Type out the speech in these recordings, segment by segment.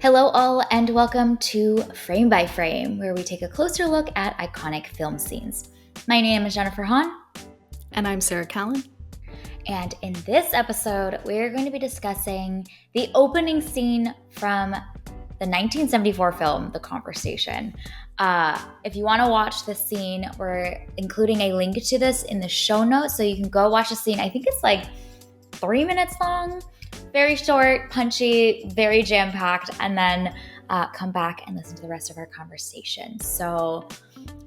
Hello, all, and welcome to Frame by Frame, where we take a closer look at iconic film scenes. My name is Jennifer Hahn, And I'm Sarah Callan. and in this episode, we're going to be discussing the opening scene from the 1974 film, The Conversation. If you want to watch this scene, we're including a link to this in the show notes, so you can go watch the scene. I think it's like 3 minutes long. Very short, punchy, very jam-packed, and then come back and listen to the rest of our conversation. So,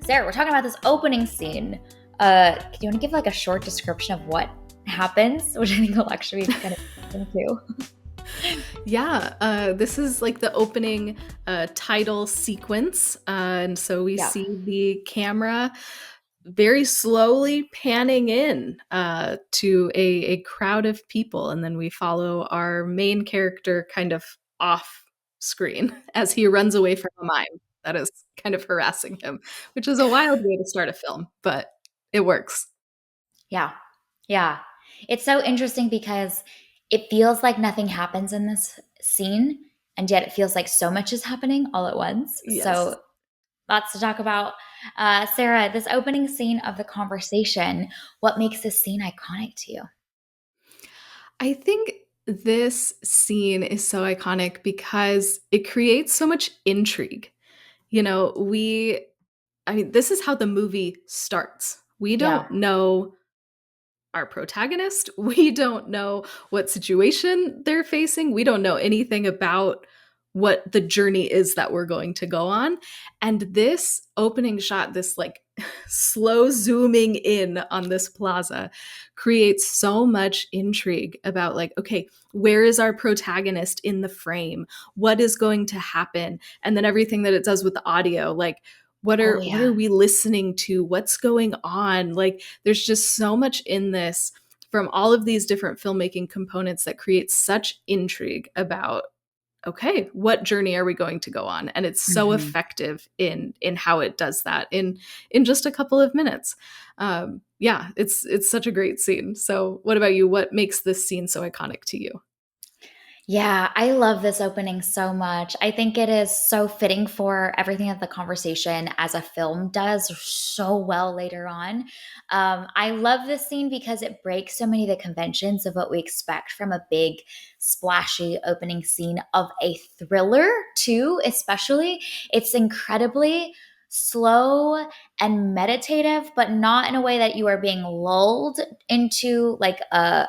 Sarah, we're talking about this opening scene. Do you want to give like a short description of what happens, which I think will actually be kind of interesting too? Yeah, this is like the opening title sequence. And so we see the camera very slowly panning in to a crowd of people. And then we follow our main character kind of off screen as he runs away from a mime that is kind of harassing him, which is a wild way to start a film, but it works. Yeah. Yeah. It's so interesting because it feels like nothing happens in this scene, and yet it feels like so much is happening all at once. Yes. So lots to talk about. Sarah, this opening scene of The Conversation, what makes this scene iconic to you? I think this scene is so iconic because it creates so much intrigue. You know, this is how the movie starts. We Yeah. don't know our protagonist. We don't know what situation they're facing. We don't know anything about what the journey is that we're going to go on. And this opening shot, this like slow zooming in on this plaza, creates so much intrigue about like, okay, where is our protagonist in the frame? What is going to happen? And then everything that it does with the audio, like what Oh, are yeah. we listening to? What's going on? Like there's just so much in this from all of these different filmmaking components that create such intrigue about, okay, what journey are we going to go on? And it's so Mhm. effective in how it does that in just a couple of minutes. Yeah, it's such a great scene. So what about you? What makes this scene so iconic to you? Yeah, I love this opening so much. I think it is so fitting for everything that The Conversation as a film does so well later on. I love this scene because it breaks so many of the conventions of what we expect from a big, splashy opening scene of a thriller, too, especially. It's incredibly slow and meditative, but not in a way that you are being lulled into like a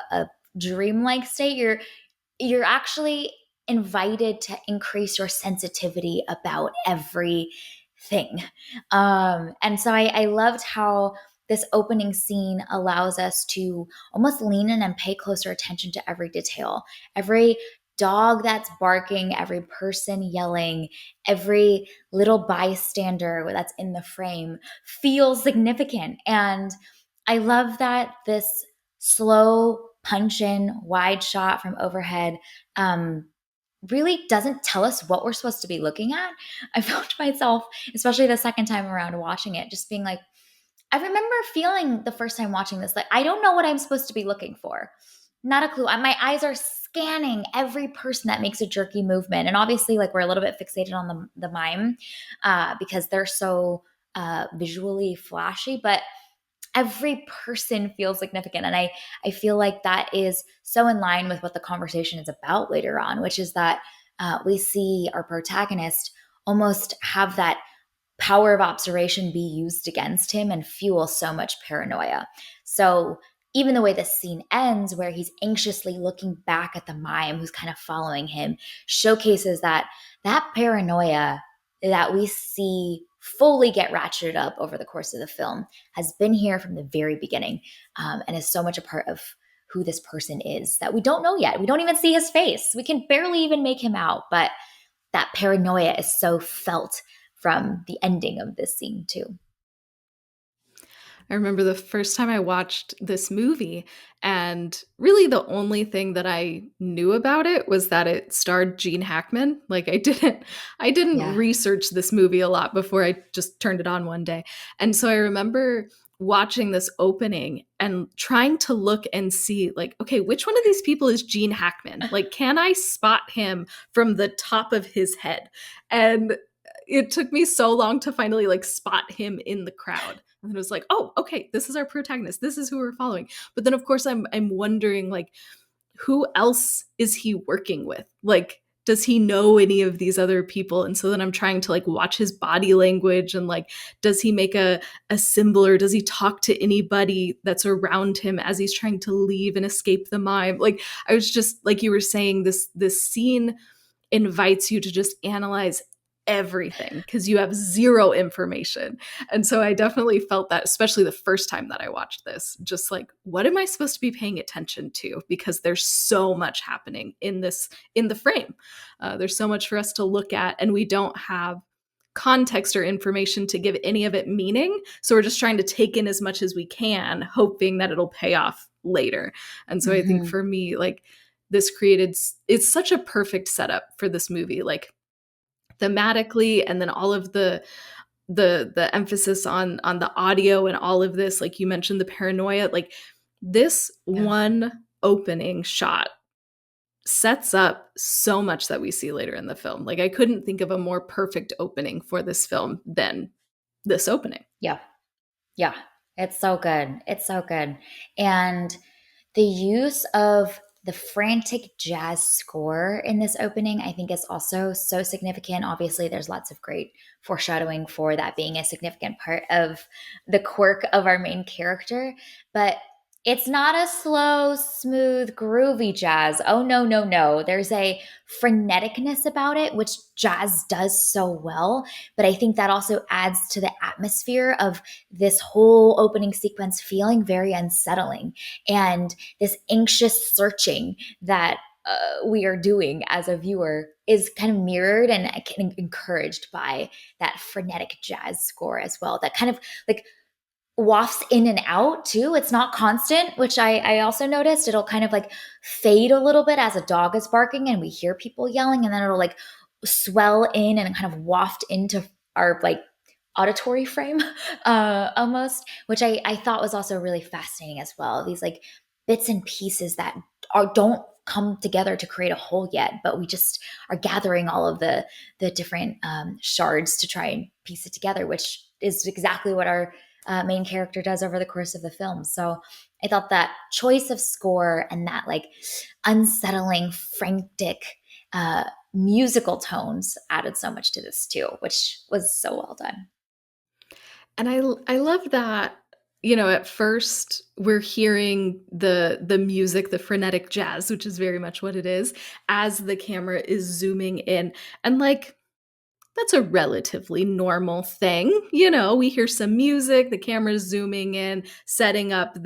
dreamlike state. You're actually invited to increase your sensitivity about everything. And so I loved how this opening scene allows us to almost lean in and pay closer attention to every detail. Every dog that's barking, every person yelling, every little bystander that's in the frame feels significant. And I love that this slow punch in wide shot from overhead really doesn't tell us what we're supposed to be looking at. I found myself, especially the second time around watching it, just being like, I remember feeling the first time watching this, like, I don't know what I'm supposed to be looking for. Not a clue. My eyes are scanning every person that makes a jerky movement. And obviously, like, we're a little bit fixated on the mime because they're so visually flashy, but every person feels significant. And I feel like that is so in line with what the conversation is about later on, which is that we see our protagonist almost have that power of observation be used against him and fuel so much paranoia. So even the way the scene ends, where he's anxiously looking back at the mime who's kind of following him, showcases that paranoia that we see fully get ratcheted up over the course of the film has been here from the very beginning, and is so much a part of who this person is that we don't know yet. We don't even see his face. We can barely even make him out, but that paranoia is so felt from the ending of this scene too. I remember the first time I watched this movie, and really the only thing that I knew about it was that it starred Gene Hackman. Like I didn't Yeah. research this movie a lot before I just turned it on one day. And so I remember watching this opening and trying to look and see, like, okay, which one of these people is Gene Hackman? Like, can I spot him from the top of his head? And it took me so long to finally like spot him in the crowd. And it was like, oh, okay, this is our protagonist. This is who we're following. But then of course I'm wondering, like, who else is he working with? Like, does he know any of these other people? And so then I'm trying to like watch his body language and like, does he make a symbol, or does he talk to anybody that's around him as he's trying to leave and escape the mime? Like, I was just like you were saying, this scene invites you to just analyze everything because you have zero information. And so I definitely felt that, especially the first time that I watched this, just like, what am I supposed to be paying attention to? Because there's so much happening in this, in the frame. There's so much for us to look at, and we don't have context or information to give any of it meaning. So we're just trying to take in as much as we can, hoping that it'll pay off later. And so I think Mhm. for me, like, this created, it's such a perfect setup for this movie, like thematically, and then all of the emphasis on the audio and all of this, like you mentioned, the paranoia, like this Yeah. one opening shot sets up so much that we see later in the film. Like, I couldn't think of a more perfect opening for this film than this opening. Yeah. Yeah. It's so good. It's so good. And the use of the frantic jazz score in this opening, I think, is also so significant. Obviously, there's lots of great foreshadowing for that being a significant part of the quirk of our main character. But it's not a slow, smooth, groovy jazz. Oh, no, no, no. There's a freneticness about it, which jazz does so well. But I think that also adds to the atmosphere of this whole opening sequence feeling very unsettling. And this anxious searching that we are doing as a viewer is kind of mirrored and encouraged by that frenetic jazz score as well. That kind of like wafts in and out too. It's not constant, which I also noticed. It'll kind of like fade a little bit as a dog is barking and we hear people yelling, and then it'll like swell in and kind of waft into our like auditory frame almost, which I thought was also really fascinating as well. These like bits and pieces that don't come together to create a whole yet, but we just are gathering all of the different shards to try and piece it together, which is exactly what our main character does over the course of the film. So I thought that choice of score and that like unsettling, frantic musical tones added so much to this too, which was so well done. And I love that, you know, at first we're hearing the music, the frenetic jazz, which is very much what it is, as the camera is zooming in. And like, that's a relatively normal thing. You know, we hear some music, the camera's zooming in, setting up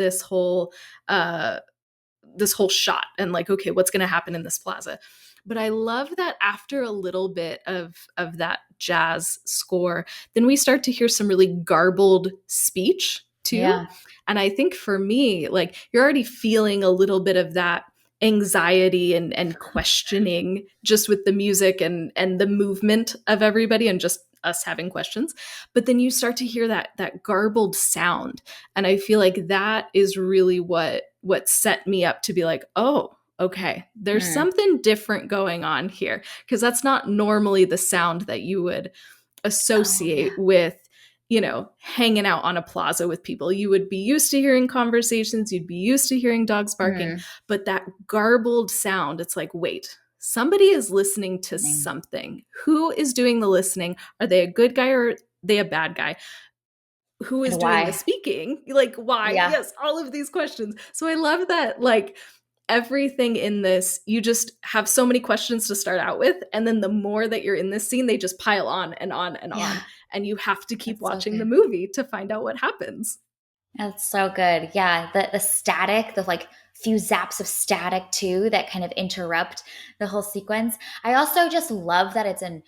uh this whole shot, and like, okay, what's going to happen in this plaza? But I love that after a little bit of that jazz score, then we start to hear some really garbled speech too. Yeah. And I think for me, like, you're already feeling a little bit of that anxiety and questioning just with the music and the movement of everybody and just us having questions. But then you start to hear that garbled sound, and I feel like that is really what set me up to be like, oh, okay, there's Mm. something different going on here, because that's not normally the sound that you would Oh, associate yeah. with, you know, hanging out on a plaza with people. You would be used to hearing conversations, you'd be used to hearing dogs barking, Mm. but that garbled sound, it's like, wait, somebody is listening to Mm. something. Who is doing the listening? Are they a good guy or are they a bad guy? Who is And doing the why? speaking? Like, why? Yeah. Yes, all of these questions. So I love that, like, everything in this, you just have so many questions to start out with. And then the more that you're in this scene, they just pile on and on and Yeah. on. And you have to keep That's so watching the good. movie to find out what happens. That's so good. Yeah, the static, the like few zaps of static too that kind of interrupt the whole sequence. I also just love that it's a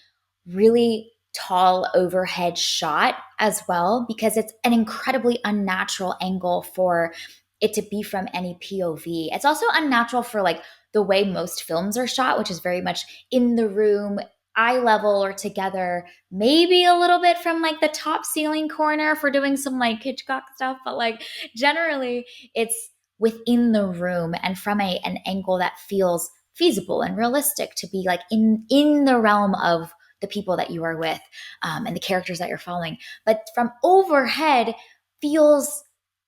really tall overhead shot as well, because it's an incredibly unnatural angle for it to be from any POV. It's also unnatural for like the way most films are shot, which is very much in the room, eye level or together, maybe a little bit from like the top ceiling corner for doing some like Hitchcock stuff, but like generally it's within the room and from an angle that feels feasible and realistic to be like in the realm of the people that you are with, and the characters that you're following, but from overhead feels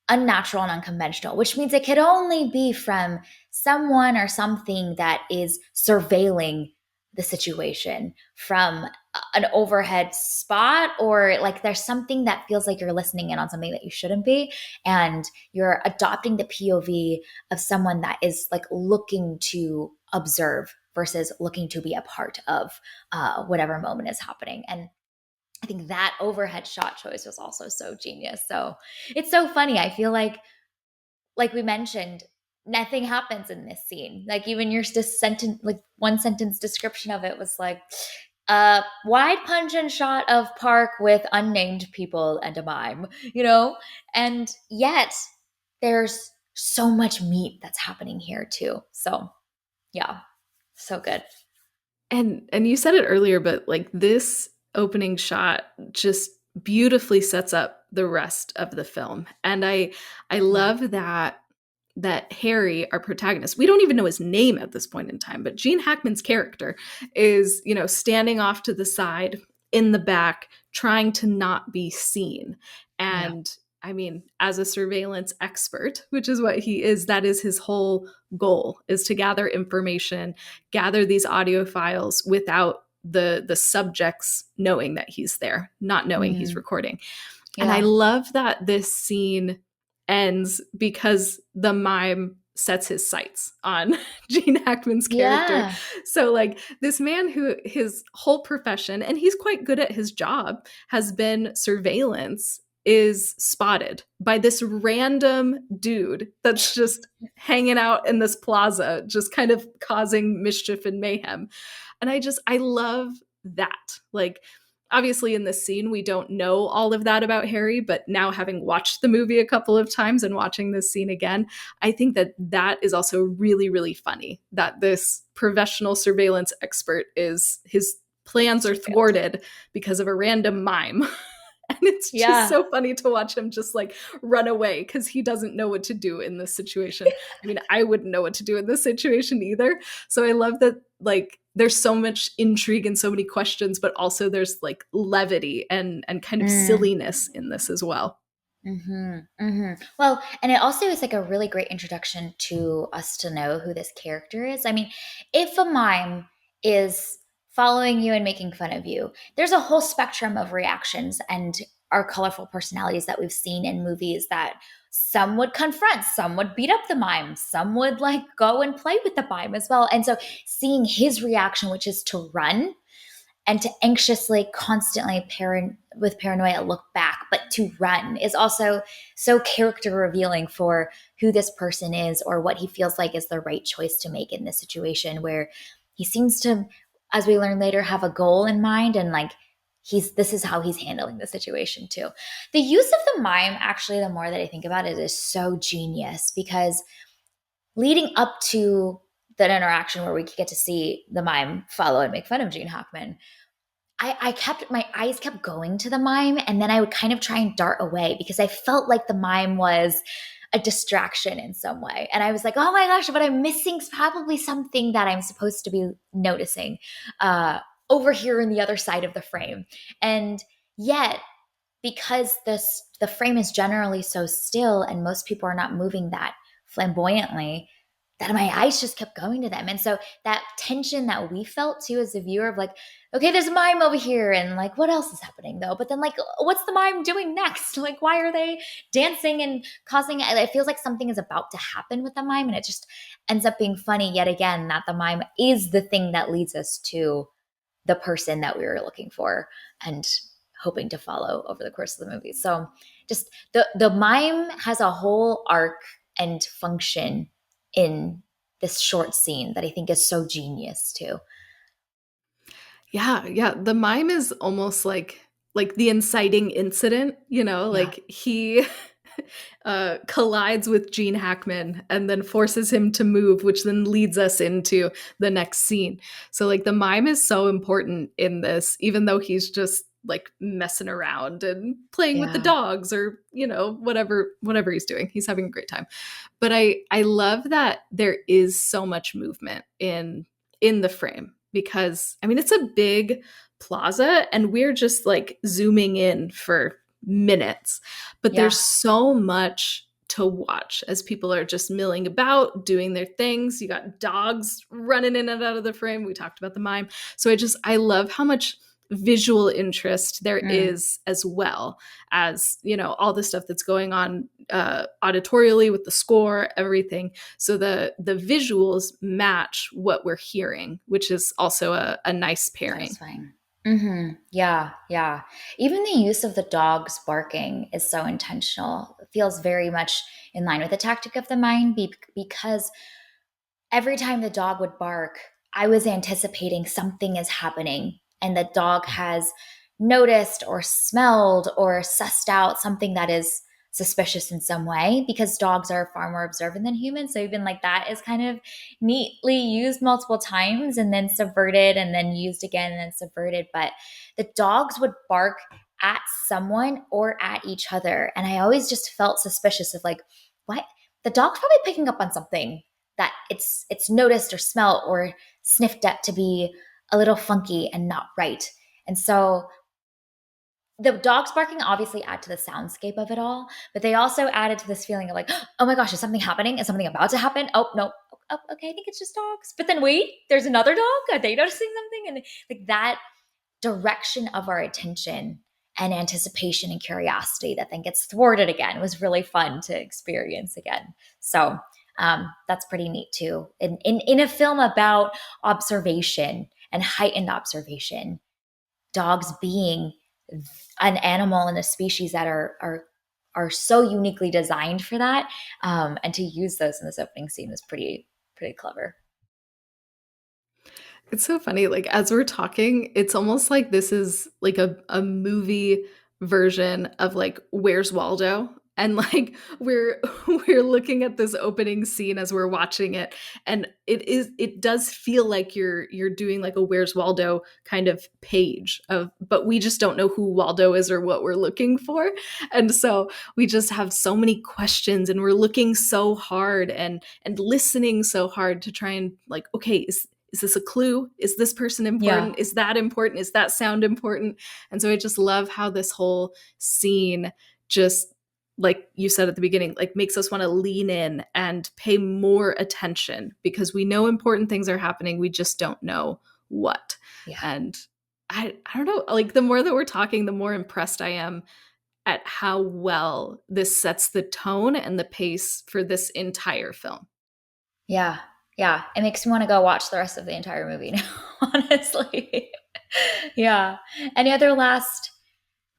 unnatural and unconventional, which means it could only be from someone or something that is surveilling the situation from an overhead spot, or like there's something that feels like you're listening in on something that you shouldn't be, and you're adopting the POV of someone that is like looking to observe versus looking to be a part of whatever moment is happening. And I think that overhead shot choice was also so genius. So it's so funny. I feel like we mentioned, nothing happens in this scene. Like even your just sentence, like one sentence description of it was like, wide pungent shot of park with unnamed people and a mime, you know? And yet there's so much meat that's happening here too. So yeah, so good. And you said it earlier, but like this opening shot just beautifully sets up the rest of the film. And I Mhm. love that Harry, our protagonist, we don't even know his name at this point in time, but Gene Hackman's character is, standing off to the side in the back, trying to not be seen. Yeah. And I mean, as a surveillance expert, which is what he is, that is his whole goal, is to gather information, gather these audio files without the subjects knowing that he's there, not knowing he's Mm, recording. And I yeah. love that this scene ends because the mime sets his sights on Gene Hackman's character. Yeah. So, like, this man who his whole profession, and he's quite good at his job, has been surveillance, is spotted by this random dude that's just hanging out in this plaza, just kind of causing mischief and mayhem. And I love that. Like, obviously in this scene we don't know all of that about Harry, but now having watched the movie a couple of times and watching this scene again, I think that that is also really, really funny, that this professional surveillance expert is his plans are Surveilled. thwarted because of a random mime. And it's just Yeah. so funny to watch him just like run away because he doesn't know what to do in this situation. I mean, I wouldn't know what to do in this situation either. So I love that, like, there's so much intrigue and so many questions, but also there's like levity and kind of Mm. silliness in this as well. Well, and it also is like a really great introduction to us to know who this character is. I mean, if a mime is following you and making fun of you, there's a whole spectrum of reactions and our colorful personalities that we've seen in movies that some would confront, some would beat up the mime, some would like go and play with the mime as well. And so seeing his reaction, which is to run, and to anxiously, constantly with paranoia look back, but to run is also so character revealing for who this person is or what he feels like is the right choice to make in this situation, where he seems to, as we learn later, have a goal in mind, and like this is how he's handling the situation too. The use of the mime, actually, the more that I think about it, is so genius, because leading up to that interaction where we get to see the mime follow and make fun of Gene Hackman, I kept, my eyes kept going to the mime, and then I would kind of try and dart away because I felt like the mime was a distraction in some way. And I was like, oh my gosh, but I'm missing probably something that I'm supposed to be noticing uh, over here in the other side of the frame. And yet, because the frame is generally so still and most people are not moving that flamboyantly, that my eyes just kept going to them. And so that tension that we felt too as a viewer of like, okay, there's a mime over here, and like, what else is happening though? But then like, what's the mime doing next? Like, why are they dancing and causing it feels like something is about to happen with the mime, and it just ends up being funny yet again that the mime is the thing that leads us to the person that we were looking for and hoping to follow over the course of the movie. So just the mime has a whole arc and function in this short scene that I think is so genius too. Yeah, yeah. The mime is almost like the inciting incident, Yeah. like he collides with Gene Hackman and then forces him to move, which then leads us into the next scene. So like the mime is so important in this, even though he's just like messing around and playing with the Yeah. dogs or whatever he's doing. He's having a great time. But I love that there is so much movement in the frame because I mean it's a big plaza and we're just like zooming in for minutes, but there's Yeah. so much to watch as people are just milling about doing their things. You got dogs running in and out of the frame. We talked about the mime. So I love how much visual interest there Mm. is, as well as all the stuff that's going on auditorially with the score, everything. So the visuals match what we're hearing, which is also a nice pairing. Satisfying. Yeah, yeah. Even the use of the dogs barking is so intentional. It feels very much in line with the tactic of the mind because every time the dog would bark, I was anticipating something is happening and the dog has noticed or smelled or sussed out something that is suspicious in some way because dogs are far more observant than humans. So even like that is kind of neatly used multiple times and then subverted and then used again and then subverted. But the dogs would bark at someone or at each other. And I always just felt suspicious of like, what? The dog's probably picking up on something that it's noticed or smelled or sniffed at to be a little funky and not right. And so the dogs barking obviously add to the soundscape of it all, but they also added to this feeling of like, oh my gosh, is something happening? Is something about to happen? Oh no. Oh, okay, I think it's just dogs. But then wait, there's another dog. Are they noticing something? And like that direction of our attention and anticipation and curiosity that then gets thwarted again was really fun to experience again. So that's pretty neat too. In a film about observation and heightened observation, dogs being an animal and a species that are so uniquely designed for that, and to use those in this opening scene was pretty clever. It's so funny. Like as we're talking, it's almost like this is like a movie version of like Where's Waldo? And like we're we're looking at this opening scene as we're watching it. And it does feel like you're doing like a Where's Waldo kind of page of, but we just don't know who Waldo is or what we're looking for. And so we just have so many questions and we're looking so hard and listening so hard to try and like, okay, is this a clue? Is this person Yeah. important? Is that important? Is that sound important? And so I just love how this whole scene just, like you said at the beginning, like makes us want to lean in and pay more attention because we know important things are happening. We just don't know what. Yeah. And I don't know, like the more that we're talking, the more impressed I am at how well this sets the tone and the pace for this entire film. Yeah. Yeah. It makes me want to go watch the rest of the entire movie now, honestly. Yeah. Any other last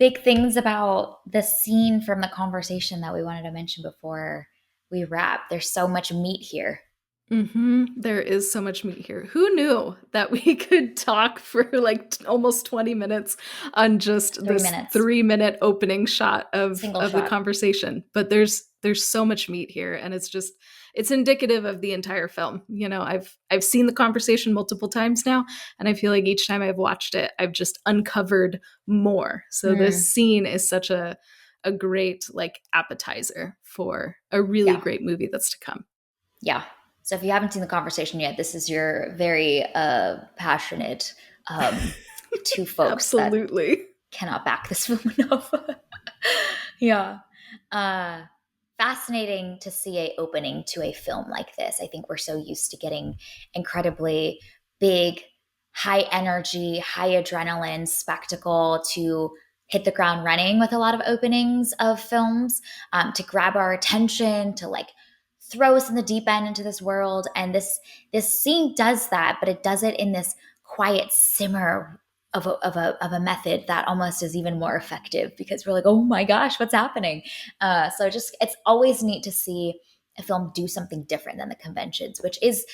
big things about the scene from the conversation that we wanted to mention before we wrap? There's so much meat here. There is so much meat here. Who knew that we could talk for like almost 20 minutes on just Three this minutes, 3 minute opening shot single of the shot. conversation? But there's so much meat here, and it's indicative of the entire film. I've seen the conversation multiple times now, and I feel like each time I've watched it, I've just uncovered more. So this Mm, scene is such a great like appetizer for a really yeah. great movie that's to come. Yeah. So if you haven't seen the conversation yet, this is your very passionate two folks that Absolutely. cannot back this film enough. Yeah. Uh, Fascinating to see a opening to a film like this. I think we're so used to getting incredibly big, high energy, high adrenaline spectacle to hit the ground running with a lot of openings of films, to grab our attention, to like throw us in the deep end into this world. And this scene does that, but it does it in this quiet simmer of a method that almost is even more effective because we're like, oh my gosh, what's happening? So just it's always neat to see a film do something different than the conventions, which is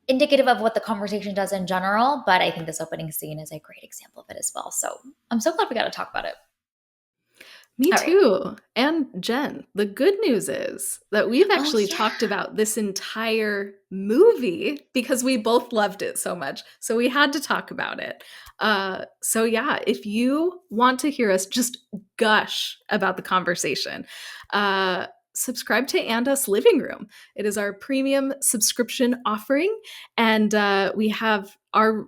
indicative of what the conversation does in general. But I think this opening scene is a great example of it as well. So I'm so glad we got to talk about it. Me All right. too. And Jen, the good news is that we've Oh, actually talked yeah. about this entire movie because we both loved it so much. So we had to talk about it. So, yeah, if you want to hear us just gush about the conversation, uh, subscribe to And Us Living Room. It is our premium subscription offering. And we have our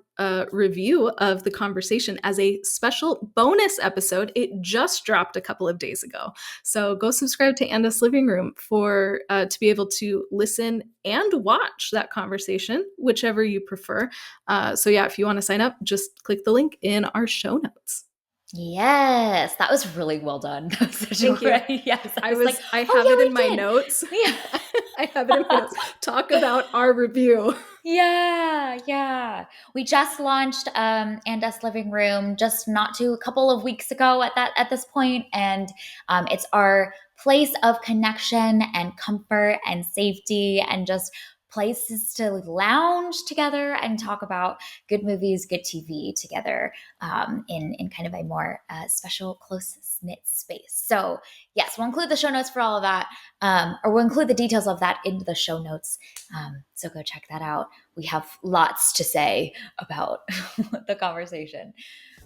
review of the conversation as a special bonus episode. It just dropped a couple of days ago. So go subscribe to And Us Living Room for to be able to listen and watch that conversation, whichever you prefer. So yeah, if you want to sign up, just click the link in our show notes. Yes, that was really well done. That was such a Thank you. great, yes. I was like, I oh have it in my yeah, notes. we did. I have it in my Yeah. notes. Talk about our review. Yeah, yeah. We just launched And Us Living Room just not too a couple of weeks ago at this point, and it's our place of connection and comfort and safety and just places to lounge together and talk about good movies, good TV together in kind of a more special, close knit space. So yes, we'll include the show notes for all of that, or we'll include the details of that into the show notes. So go check that out. We have lots to say about the conversation.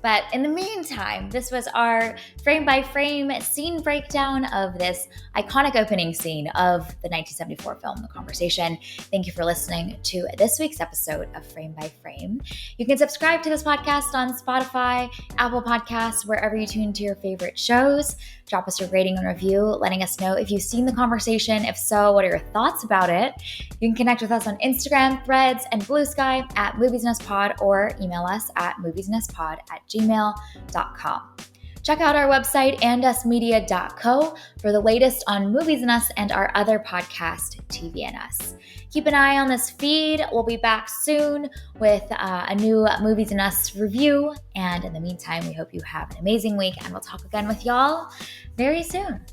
But in the meantime, this was our frame by frame scene breakdown of this iconic opening scene of the 1974 film, The Conversation. Thank you for listening to this week's episode of Frame by Frame. You can subscribe to this podcast on Spotify, Apple Podcasts, wherever you tune to your favorite shows. Drop us a rating and review, letting us know if you've seen The Conversation. If so, what are your thoughts about it? You can connect with us on Instagram, Threads, and Blue Sky at moviesnestpod, or email us at moviesnestpod@gmail.com. Check out our website, andusmedia.co, for the latest on Movies and Us and our other podcast, TV and Us. Keep an eye on this feed. We'll be back soon with a new Movies and Us review. And in the meantime, we hope you have an amazing week, and we'll talk again with y'all very soon.